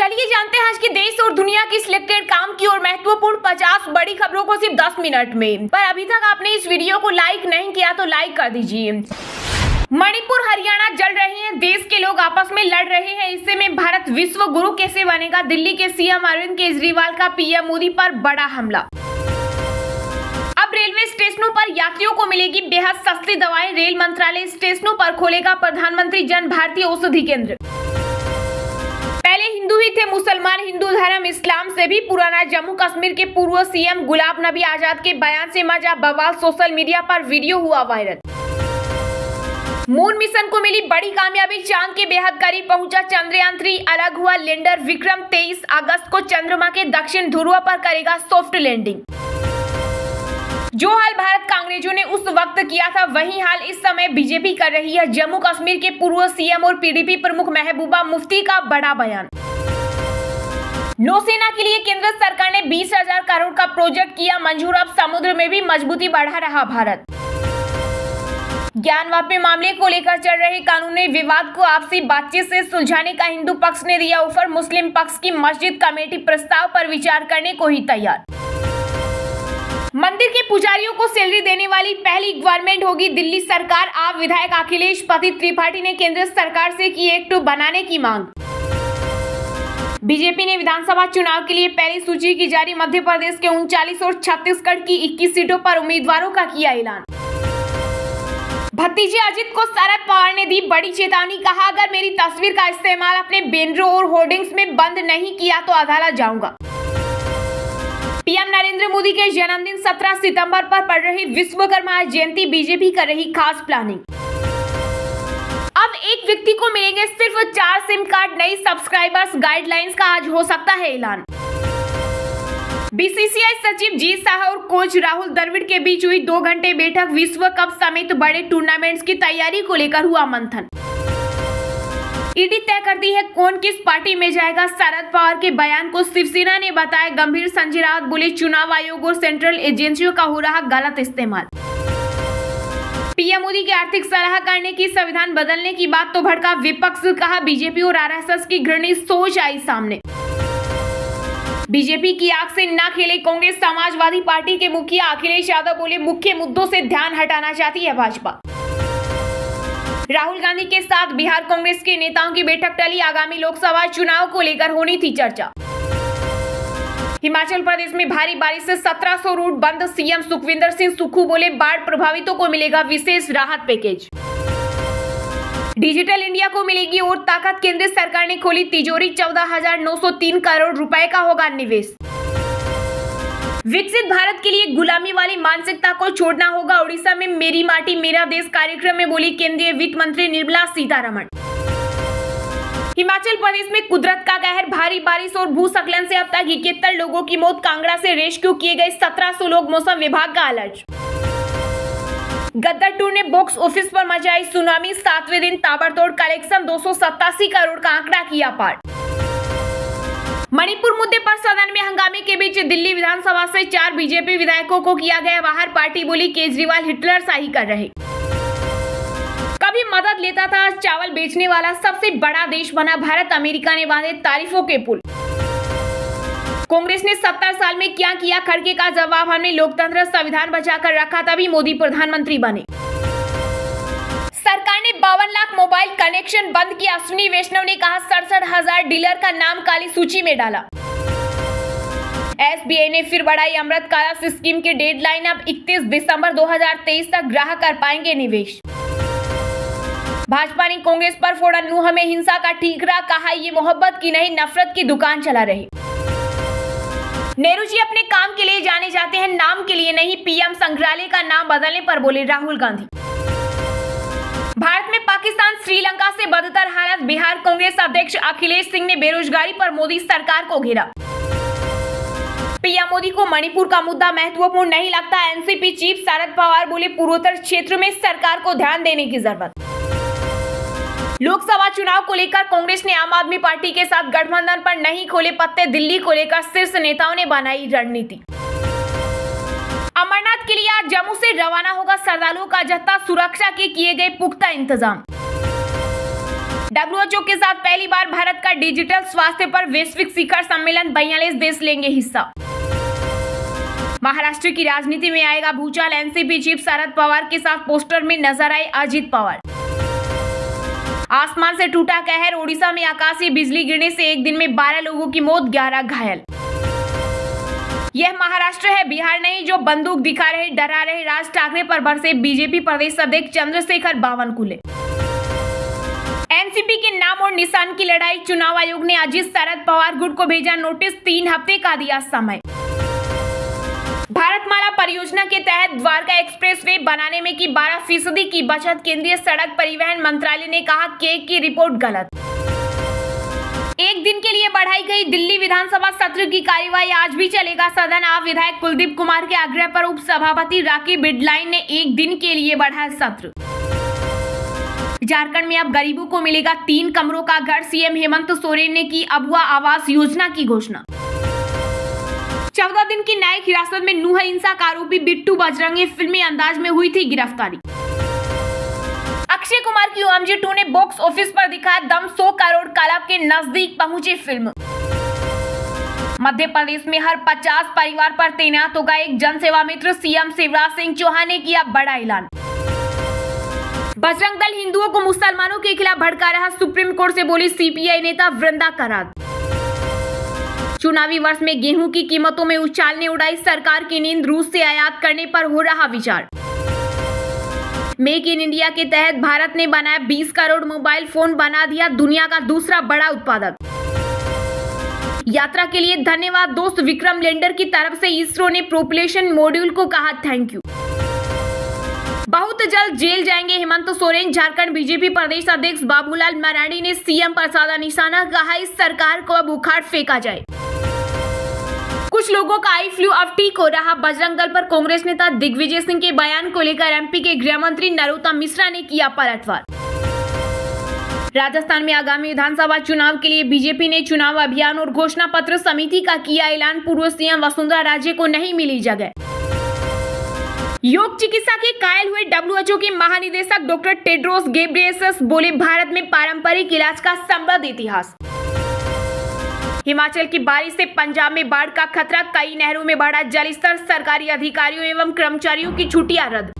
चलिए जानते हैं आज के देश और दुनिया की सिलेक्टेड काम की और महत्वपूर्ण 50 बड़ी खबरों को सिर्फ 10 मिनट में। पर अभी तक आपने इस वीडियो को लाइक नहीं किया तो लाइक कर दीजिए। मणिपुर हरियाणा जल रहे हैं, देश के लोग आपस में लड़ रहे हैं, इससे में भारत विश्व गुरु कैसे बनेगा। दिल्ली के सीएम अरविंद केजरीवाल का पीएम मोदी पर बड़ा हमला। अब रेलवे स्टेशनों पर यात्रियों को मिलेगी बेहद सस्ती दवाएं, रेल मंत्रालय स्टेशनों पर खोलेगा प्रधानमंत्री जन भारतीय औषधि केंद्र। पहले हिंदू ही थे मुसलमान, हिंदू धर्म इस्लाम से भी पुराना। जम्मू कश्मीर के पूर्व सीएम गुलाम नबी आजाद के बयान से मचा बवाल, सोशल मीडिया पर वीडियो हुआ वायरल। मून मिशन को मिली बड़ी कामयाबी, चांद के बेहद करीब पहुंचा चंद्रयान 3, अलग हुआ लैंडर विक्रम। 23 अगस्त को चंद्रमा के दक्षिण ध्रुव पर करेगा सॉफ्ट लैंडिंग। जो हाल भारत का अंग्रेजों ने उस वक्त किया था, वही हाल इस समय बीजेपी कर रही है। जम्मू कश्मीर के पूर्व सीएम और पीडीपी प्रमुख महबूबा मुफ्ती का बड़ा बयान। नौसेना के लिए केंद्र सरकार ने 20,000 करोड़ का प्रोजेक्ट किया मंजूर, अब समुद्र में भी मजबूती बढ़ा रहा भारत। ज्ञान वापी मामले को लेकर चल रहे कानूनी विवाद को आपसी बातचीत से सुलझाने का हिंदू पक्ष ने दिया ऑफर, मुस्लिम पक्ष की मस्जिद कमेटी प्रस्ताव पर विचार करने को ही तैयार। मंदिर के पुजारियों को सैलरी देने वाली पहली गवर्नमेंट होगी दिल्ली सरकार। आप विधायक अखिलेश पति त्रिपाठी ने केंद्र सरकार से की एक्ट बनाने की मांग। बीजेपी ने विधानसभा चुनाव के लिए पहली सूची की जारी, मध्य प्रदेश के 39 और छत्तीसगढ़ की 21 सीटों पर उम्मीदवारों का किया ऐलान। भतीजे अजित को शरद पवार ने दी बड़ी चेतावनी, कहा अगर मेरी तस्वीर का इस्तेमाल अपने बैनरों और होर्डिंग्स में बंद नहीं किया तो अदालत जाऊंगा। पीएम नरेंद्र मोदी के जन्मदिन 17 सितंबर पर पड़ रही विश्वकर्मा जयंती, बीजेपी कर रही खास प्लानिंग। अब एक व्यक्ति को मिलेंगे सिर्फ 4 सिम कार्ड, नई सब्सक्राइबर्स गाइडलाइंस का आज हो सकता है ऐलान। बीसीसीआई सचिव जी शाह और कोच राहुल द्रविड़ के बीच हुई 2 घंटे बैठक, विश्व कप समेत बड़े टूर्नामेंट्स की तैयारी को लेकर हुआ मंथन। ईडी तय करती है कौन किस पार्टी में जाएगा, शरद पवार के बयान को शिवसेना ने बताया गंभीर। संजय राउत बोले चुनाव आयोग और सेंट्रल एजेंसियों का हो रहा गलत इस्तेमाल। पीएम मोदी की आर्थिक सलाह करने की, संविधान बदलने की बात तो भड़का विपक्ष, कहा बीजेपी और आरएसएस की घृणित सोच आई सामने। बीजेपी की आंख से न खेले कांग्रेस, समाजवादी पार्टी के मुखिया अखिलेश यादव बोले मुख्य मुद्दों से ध्यान हटाना चाहती है भाजपा। राहुल गांधी के साथ बिहार कांग्रेस के नेताओं की बैठक टली, आगामी लोकसभा चुनाव को लेकर होनी थी चर्चा। हिमाचल प्रदेश में भारी बारिश से 1700 रूट बंद, सीएम सुखविंदर सिंह सुक्खू बोले बाढ़ प्रभावितों को मिलेगा विशेष राहत पैकेज। डिजिटल इंडिया को मिलेगी और ताकत, केंद्र सरकार ने खोली तिजोरी, 14,903 करोड़ रुपए का होगा निवेश। विकसित भारत के लिए गुलामी वाली मानसिकता को छोड़ना होगा, ओडिशा में मेरी माटी मेरा देश कार्यक्रम में बोली केंद्रीय वित्त मंत्री निर्मला सीतारमण। हिमाचल प्रदेश में कुदरत का कहर, भारी बारिश और भूस्खलन से अब तक 71 लोगों की मौत, कांगड़ा से रेस्क्यू किए गए 1700 लोग, मौसम विभाग का अलर्ट। गद्दार 2 ने बॉक्स ऑफिस पर मचाई सुनामी, 7वें दिन ताबड़तोड़ कलेक्शन, 287 करोड़ का आंकड़ा किया पार। मणिपुर मुद्दे पर सदन में हंगामे के बीच दिल्ली विधानसभा से 4 बीजेपी विधायकों को किया गया बाहर, पार्टी बोली केजरीवाल हिटलर शाही कर रहे। कभी मदद लेता था, चावल बेचने वाला सबसे बड़ा देश बना भारत, अमेरिका ने बांधे तारीफों के पुल। कांग्रेस ने 70 साल में क्या किया, खड़गे का जवाब, हमने लोकतंत्र संविधान बचाकर रखा तभी मोदी प्रधानमंत्री बने। सरकार ने 52 लाख मोबाइल कनेक्शन बंद किया, अश्विनी वैष्णव ने कहा 67,000 डीलर का नाम काली सूची में डाला। एसबीआई ने फिर बढ़ाई अमृत कालस स्कीम की डेडलाइन, अब 31 दिसंबर 2023 तक ग्राहक कर पाएंगे निवेश। भाजपा ने कांग्रेस पर फोड़ा नूह हमें हिंसा का ठीकरा, कहा ये मोहब्बत की नहीं नफरत की दुकान चला रही। नेहरू जी अपने काम के लिए जाने जाते हैं, नाम के लिए नहीं, पीएम संग्रहालय का नाम बदलने पर बोले राहुल गांधी। भारत में पाकिस्तान श्रीलंका से बदतर हालत, बिहार कांग्रेस अध्यक्ष अखिलेश सिंह ने बेरोजगारी पर मोदी सरकार को घेरा। पीएम मोदी को मणिपुर का मुद्दा महत्वपूर्ण नहीं लगता, एनसीपी चीफ शरद पवार बोले पूर्वोत्तर क्षेत्र में सरकार को ध्यान देने की जरूरत। लोकसभा चुनाव को लेकर कांग्रेस ने आम आदमी पार्टी के साथ गठबंधन पर नहीं खोले पत्ते, दिल्ली को लेकर शीर्ष नेताओं ने बनाई रणनीति। अमरनाथ के लिए आज जम्मू से रवाना होगा श्रद्धालुओं का जत्था, सुरक्षा के किए गए पुख्ता इंतजाम। WHO के साथ पहली बार भारत का डिजिटल स्वास्थ्य पर वैश्विक शिखर सम्मेलन, 42 देश लेंगे हिस्सा। महाराष्ट्र की राजनीति में आएगा भूचाल, एनसीपी चीफ शरद पवार के साथ पोस्टर में नजर आए अजित पवार। आसमान से टूटा कहर, ओडिशा में आकाशीय बिजली गिरने से एक दिन में 12 लोगों की मौत, 11 घायल। यह महाराष्ट्र है, बिहार नहीं, जो बंदूक दिखा रहे, डरा रहे। राज ठाकरे पर बरसे बीजेपी प्रदेश अध्यक्ष चंद्रशेखर बावनकुले। एनसीपी के नाम और निशान की लड़ाई, चुनाव आयोग ने अजित शरद पवार गुट को भेजा नोटिस, 3 हफ्ते का दिया समय। भारतमाला परियोजना के तहत द्वारका एक्सप्रेसवे बनाने में की 12% की बचत, केंद्रीय सड़क परिवहन मंत्रालय ने कहा केक की रिपोर्ट गलत। एक दिन के लिए बढ़ाई गई दिल्ली विधानसभा सत्र की कार्यवाही, आज भी चलेगा सदन। आप विधायक कुलदीप कुमार के आग्रह पर उपसभापति राकी बिडलाइन ने एक दिन के लिए बढ़ाया सत्र। झारखंड में अब गरीबों को मिलेगा 3 कमरों का घर, सीएम हेमंत सोरेन ने की अबुआ आवास योजना की घोषणा। 14 दिन की न्यायिक हिरासत में नूह हिंसा का आरोपी बिट्टू बजरंगी फिल्मी अंदाज में हुई थी गिरफ्तारी। अक्षय कुमार की OMG 2 ने बॉक्स ऑफिस पर दिखाया दम, 100 करोड़ क्लब के नजदीक पहुंची फिल्म। मध्य प्रदेश में हर 50 परिवार पर तैनात होगा एक जनसेवा मित्र, सीएम शिवराज सिंह चौहान ने किया बड़ा ऐलान। बजरंग दल हिंदुओं को मुसलमानों के खिलाफ भड़का रहा, सुप्रीम कोर्ट से बोली सीपीआई नेता वृंदा करात। चुनावी वर्ष में गेहूं की कीमतों में उछाल ने उड़ाई सरकार की नींद, रूस से आयात करने पर हो रहा विचार। मेक इन इंडिया के तहत भारत ने बनाया 20 करोड़ मोबाइल फोन, बना दिया दुनिया का दूसरा बड़ा उत्पादक। यात्रा के लिए धन्यवाद दोस्त, विक्रम लैंडर की तरफ से इसरो ने प्रोपल्शन मॉड्यूल को कहा थैंक यू। बहुत जल्द जेल जाएंगे हेमंत सोरेन, झारखंड बीजेपी प्रदेश अध्यक्ष बाबूलाल मरांडी ने सीएम पर साधा निशाना, कहा इस सरकार को अब उखाड़ फेंका जाए। कुछ लोगों का आई फ्लू अब ठीक हो रहा, बजरंग दल पर कांग्रेस नेता दिग्विजय सिंह के बयान को लेकर एमपी के गृह मंत्री नरोत्तम मिश्रा ने किया पलटवार। राजस्थान में आगामी विधानसभा चुनाव के लिए बीजेपी ने चुनाव अभियान और घोषणा पत्र समिति का किया ऐलान, पूर्व सीएम वसुंधरा राजे को नहीं मिली जगह। योग चिकित्सा के कायल हुए WHO के महानिदेशक डॉक्टर टेड्रोस गेब्रेयेसस बोले भारत में पारंपरिक इलाज का समृद्ध इतिहास। हिमाचल की बारिश से पंजाब में बाढ़ का खतरा, कई नहरों में बढ़ा जलस्तर, सरकारी अधिकारियों एवं कर्मचारियों की छुट्टियां रद्द।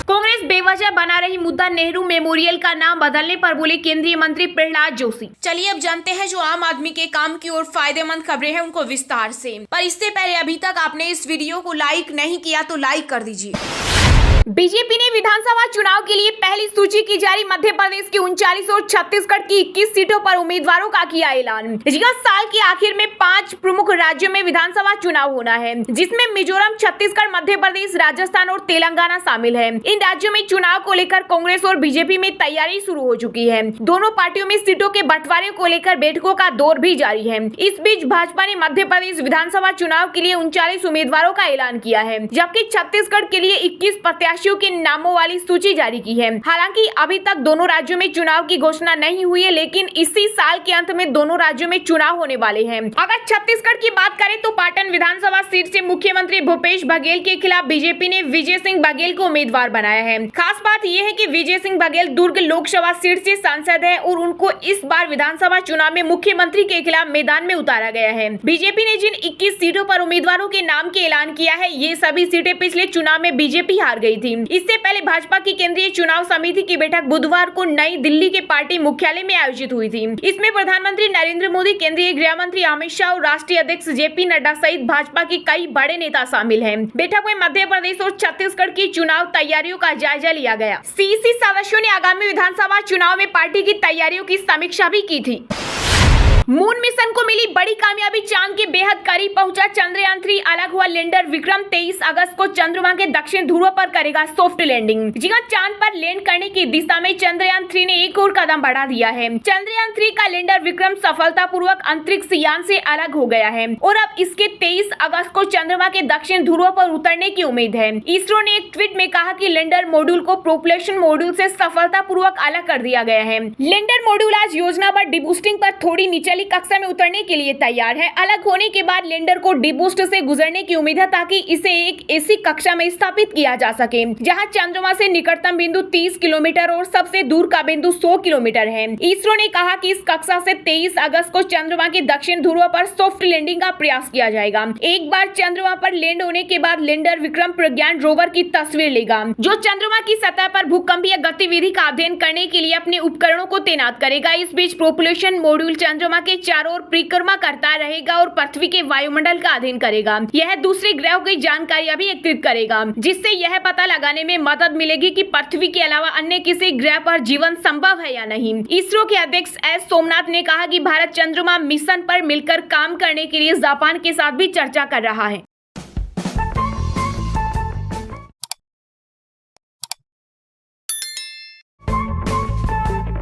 कांग्रेस बेवजह बना रही मुद्दा, नेहरू मेमोरियल का नाम बदलने पर बोले केंद्रीय मंत्री प्रहलाद जोशी। चलिए अब जानते हैं जो आम आदमी के काम की और फायदेमंद खबरें हैं उनको विस्तार से। पर इससे पहले अभी तक आपने इस वीडियो को लाइक नहीं किया तो लाइक कर दीजिए। बीजेपी ने विधानसभा चुनाव के लिए पहली सूची की जारी, मध्य प्रदेश की 39 और छत्तीसगढ़ की 21 सीटों पर उम्मीदवारों का किया ऐलान। साल के आखिर में 5 प्रमुख राज्यों में विधानसभा चुनाव होना है, जिसमें मिजोरम, छत्तीसगढ़, मध्य प्रदेश, राजस्थान और तेलंगाना शामिल है। इन राज्यों में चुनाव को लेकर कांग्रेस और बीजेपी में तैयारी शुरू हो चुकी है। दोनों पार्टियों में सीटों के बंटवारे को लेकर बैठकों का दौर भी जारी है। इस बीच भाजपा ने मध्य प्रदेश विधानसभा चुनाव के लिए 39 उम्मीदवारों का ऐलान किया है, जबकि छत्तीसगढ़ के लिए 21 प्रत्याशियों के नामों वाली सूची जारी की है। हालांकि अभी तक दोनों राज्यों में चुनाव की घोषणा नहीं हुई है, लेकिन इसी साल के अंत में दोनों राज्यों में चुनाव होने वाले हैं। अगर छत्तीसगढ़ की बात करें तो पाटन विधानसभा सीट से मुख्यमंत्री भूपेश बघेल के खिलाफ बीजेपी ने विजय सिंह बघेल को उम्मीदवार बनाया है। खास बात यह है कि विजय सिंह बघेल दुर्ग लोकसभा सीट से सांसद है और उनको इस बार विधानसभा चुनाव में मुख्यमंत्री के खिलाफ मैदान में उतारा गया है। बीजेपी ने जिन 21 सीटों पर उम्मीदवारों के नाम के ऐलान किया है, ये सभी सीटें पिछले चुनाव में बीजेपी हार गई थी। इससे पहले भाजपा की केंद्रीय चुनाव समिति की बैठक बुधवार को नई दिल्ली के पार्टी मुख्यालय में आयोजित हुई थी। इसमें प्रधानमंत्री नरेंद्र मोदी, केंद्रीय गृह मंत्री अमित शाह और राष्ट्रीय अध्यक्ष जेपी नड्डा सहित भाजपा के कई बड़े नेता शामिल हैं। बैठक में मध्य प्रदेश और छत्तीसगढ़ की चुनाव तैयारियों का जायजा लिया गया। सीईसी सदस्यों ने आगामी विधानसभा चुनाव में पार्टी की तैयारियों की समीक्षा भी की थी। मून मिशन को मिली बड़ी कामयाबी, चांद के बेहद करीब पहुंचा चंद्रयान 3, अलग हुआ लैंडर विक्रम। 23 अगस्त को चंद्रमा के दक्षिण ध्रुव पर करेगा सॉफ्ट लैंडिंग। जी हां, चांद पर लैंड करने की दिशा में चंद्रयान 3 ने एक और कदम बढ़ा दिया है। चंद्रयान 3 का लैंडर विक्रम सफलतापूर्वक अंतरिक्ष यान से अलग हो गया है और अब इसके 23 अगस्त को चंद्रमा के दक्षिण ध्रुव पर उतरने की उम्मीद है। इसरो ने एक ट्वीट में कहा कि लैंडर मॉड्यूल को प्रोपल्शन मॉड्यूल से सफलतापूर्वक अलग कर दिया गया है। लैंडर मॉड्यूल आज योजना पर डिबूस्टिंग पर थोड़ी नीचे अगली कक्षा में उतरने के लिए तैयार है। अलग होने के बाद लैंडर को डीबूस्ट से गुजरने की उम्मीद है ताकि इसे एक ऐसी कक्षा में स्थापित किया जा सके जहां चंद्रमा से निकटतम बिंदु 30 किलोमीटर और सबसे दूर का बिंदु 100 किलोमीटर है। इसरो ने कहा कि इस कक्षा से 23 अगस्त को चंद्रमा के दक्षिण ध्रुव पर सॉफ्ट लैंडिंग का प्रयास किया जाएगा। एक बार चंद्रमा पर लैंड होने के बाद लैंडर विक्रम प्रज्ञान रोवर की तस्वीर लेगा, जो चंद्रमा की सतह पर भूकंपीय गतिविधि का अध्ययन करने के लिए अपने उपकरणों को तैनात करेगा। इस बीच प्रोपल्शन मॉड्यूल चंद्रमा के चारों ओर परिक्रमा करता रहेगा और पृथ्वी के वायुमंडल का अध्ययन करेगा। यह दूसरे ग्रहों की जानकारियां भी एकत्रित करेगा, जिससे यह पता लगाने में मदद मिलेगी कि पृथ्वी के अलावा अन्य किसी ग्रह पर जीवन संभव है या नहीं। इसरो के अध्यक्ष एस सोमनाथ ने कहा कि भारत चंद्रमा मिशन पर मिलकर काम करने के लिए जापान के साथ भी चर्चा कर रहा है।